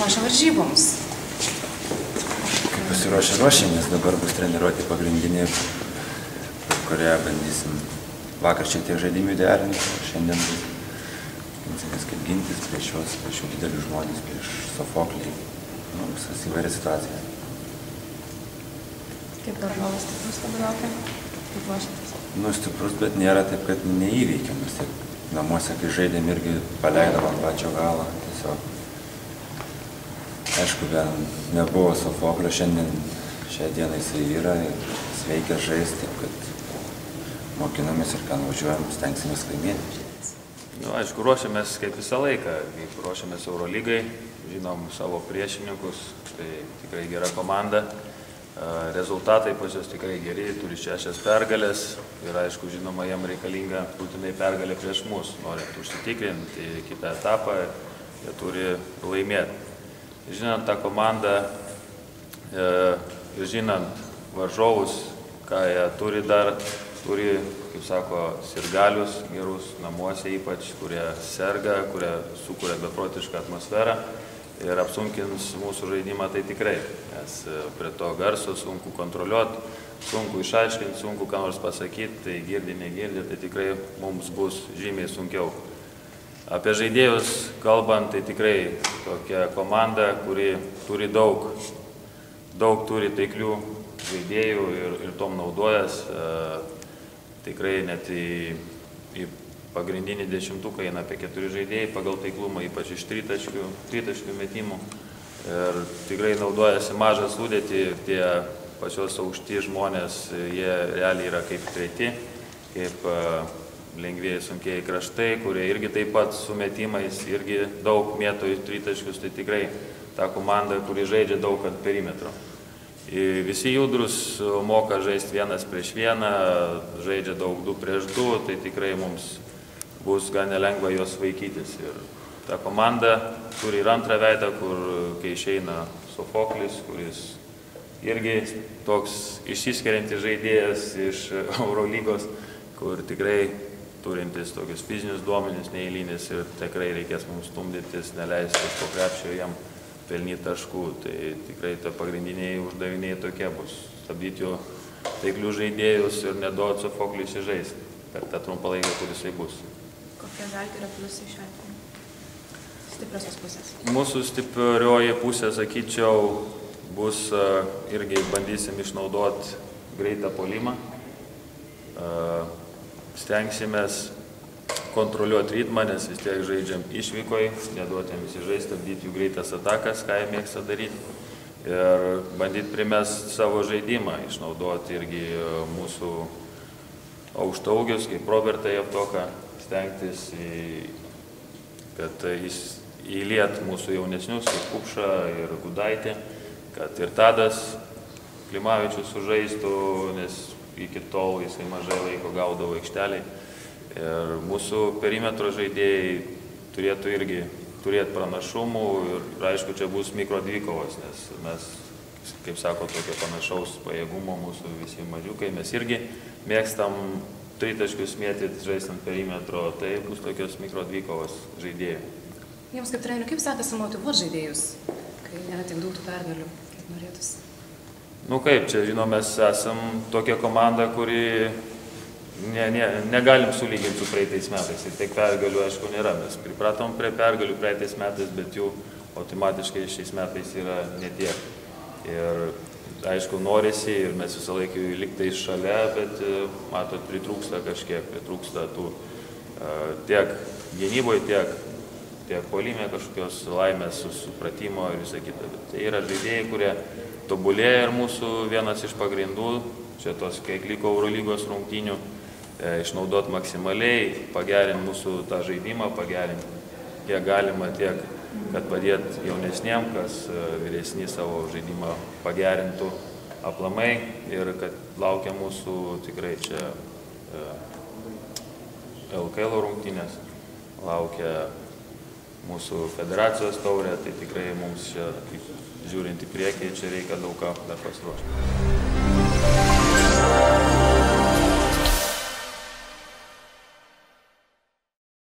pasiruošę varžyboms? Kaip pasiruošę, nes dabar bus treniruoti pagrindiniai, kurioje bandysim vakar šiek tiek žaidimų derinti, šiandien bus kaip gintis prieš šių didelių žmonės, prieš Sofoklį, visas įvairias situacijas. Kaip varžovas stiprus dabar laukia? Kaip ruošiatės? Stiprus, bet nėra taip, kad neįveikiamas. Namuose, kai žaidėm, irgi paleidom ant pačio galo. Tiesiog, aišku, nebuvo Sofoklio, šią dieną jisai yra ir sveikia žaisti, taip kad mokinomės ir ką nuvažiuojam, stengsimės laimėti. Aišku, ruošiamės kaip visą laiką, kaip ruošiamės Eurolygai, žinom savo priešininkus, tai tikrai gera komanda. Rezultatai pas juos tikrai geri, turi 6 pergalės ir aišku, žinoma, jam reikalinga būtinai pergalė prieš mus, norint užsitikrinti kitą etapą, jie turi laimėti. Žinant tą komandą ir žinant varžovus, ką jie turi dar, turi, kaip sako, sirgalius gerus namuose ypač, kurie serga, kurie sukuria beprotišką atmosferą ir apsunkins mūsų žaidimą, tai tikrai, nes prie to garso sunku kontroliuoti, sunku išaiškinti, sunku ką nors pasakyti, tai girdi, negirdi, tai tikrai mums bus žymiai sunkiau. Apie žaidėjus kalbant, tai tikrai tokia komanda, kuri turi daug turi taiklių žaidėjų ir tom naudojas. Tikrai net į pagrindinį 10-tuką eina apie 4 žaidėjai pagal taiklumą, ypač iš tritaškių metimų. Ir tikrai naudojasi mažą sudėtį ir tie pačios aukšti žmonės, jie realiai yra kaip treti, kaip lengvieji sunkieji kraštai, kurie irgi taip pat su metimais, irgi daug mėto į tritaškius, tai tikrai ta komanda, kuri žaidžia daug ant perimetro. Visi judrus moka žaisti 1 prieš 1, žaidžia daug 2 prieš 2, tai tikrai mums bus gan nelengva juos vaikytis. Ir ta komanda turi ir antrą veidą, kur kai išeina Sofoklis, kuris irgi toks išsiskiriantis žaidėjas iš Eurolygos, kur tikrai turintis tokius fizinius duomenis neįlinis ir tikrai reikės mums stumdytis, neleisti iš po krepšio jam pelnyti taškų. Tai tikrai ta pagrindiniai uždaviniai tokie bus. Stabdyti jo taiklių žaidėjus ir neduoti Sofokliui įsižaisti per tą trumpą laiką, kur jisai bus. Kokie Žalgirio pliusai šiuo atveju? Stipriosios pusės. Mūsų stiprioji pusė, sakyčiau, bus irgi bandysim išnaudoti greitą puolimą. Stengsimės kontroliuoti ritmą, nes vis tiek žaidžiam išvykoj, neduoti jiems įžaisti, stabdyti jų greitas atakas, ką jie mėgsta daryti. Ir bandyti primesti savo žaidimą, išnaudoti irgi mūsų aukštaugius, kaip Robertą Javtoką, stengtis, kad įliet mūsų jaunesnius, kaip Kupšą ir Gudaitį, kad ir Tadas Klimavičius sužaistų, nes iki tol jisai mažai laiko gaudavo aikšteliai. Ir mūsų perimetro žaidėjai turėtų irgi turėti pranašumų ir aišku, čia bus mikrodvikovos, nes mes, kaip sako, tokio panašaus pajėgumo mūsų visi mažiukai, mes irgi mėgstam tritaškius mėtyti žaistant perimetro, tai bus tokios mikrodvikovos žaidėjai. Jums kaip trenerių, kaip sekasi motyvuoti žaidėjus, kai nėra tiek daug tų pergalių, kaip norėtųsi? Kaip, čia žinom, mes esam tokia komanda, kuri negalim sulyginti su praeitais metais. Ir tiek pergalių, aišku, nėra. Mes pripratom prie pergalių praeitais metais, bet jų automatiškai šiais metais yra netiek. Ir aišku, norisi ir mes visą laiką liktai šalia, bet matot, pritrūksta kažkiek, pritrūksta tų tiek gynyboje, tiek puolime kažkokios laimės, supratimo ir visą kitą. Bet tai yra žaidėjai, kurie tobulėja ir mūsų vienas iš pagrindų, čia tos, kiek liko Eurolygos rungtynių, išnaudoti maksimaliai, pagerinti mūsų tą žaidimą, pagerinti kiek galima, tiek, kad padėti jaunesniem, kas vyresni savo žaidimą pagerintų aplamai ir kad laukia mūsų tikrai čia LKL rungtynės, laukia mūsų federacijos taurė, tai tikrai mums čia, žiūrint į priekį, čia reikia daug ką dar pasiruošti.